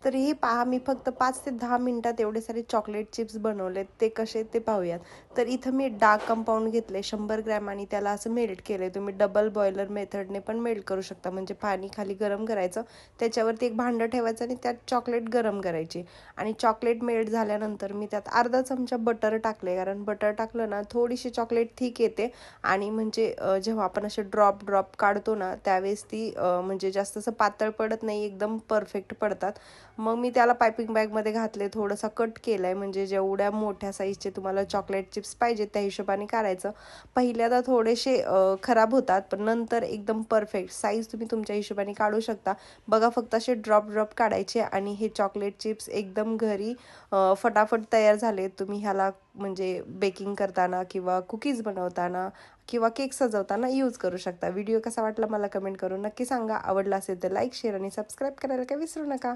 तरीही पहा मी फक्त 5 ते 10 मिनिटात एवढे सारे चॉकलेट चिप्स बनवलेत. ते कसे ते पाहूयात. तर इथं मी डार्क कंपाऊंड घेतले 100 ग्रॅम आणि त्याला असं मेल्ट केले. तुम्ही डबल बॉयलर मेथडने पण मेल्ट करू शकता. म्हणजे पाणी खाली गरम करायचं, त्याच्यावरती एक भांडं ठेवायचं आणि त्यात चॉकलेट गरम करायची आणि चॉकलेट मेल्ट झाल्यानंतर मी त्यात अर्धा चमचा बटर टाकले. कारण बटर टाकलं ना थोडीशी चॉकलेट थिक येते आणि म्हणजे जेव्हा आपण असे ड्रॉप काढतो ना त्यावेळेस ती म्हणजे जास्त असं पातळ पडत नाही, एकदम परफेक्ट पडतात. मग मी त्याला पायपिंग बॅगमध्ये घातले, थोडंसं कट केलं आहे. म्हणजे जेवढ्या मोठ्या साईजचे तुम्हाला चॉकलेट चिप्स पाहिजे त्या हिशोबाने करायचं. पहिल्यांदा थोडेसे खराब होतात, पण नंतर एकदम परफेक्ट साईज तुम्ही तुमच्या हिशोबाने काढू शकता. बघा फक्त असे ड्रॉप काढायचे आणि हे चॉकलेट चिप्स एकदम घरी फटाफट तयार झाले. तुम्ही ह्याला म्हणजे बेकिंग करताना किंवा कुकीज बनवताना किंवा केक सजवताना यूज करू शकता. व्हिडिओ कसा वाटला मला कमेंट करून नक्की सांगा. आवडला असेल तर लाईक, शेअर आणि सबस्क्राईब करायला काही विसरू नका.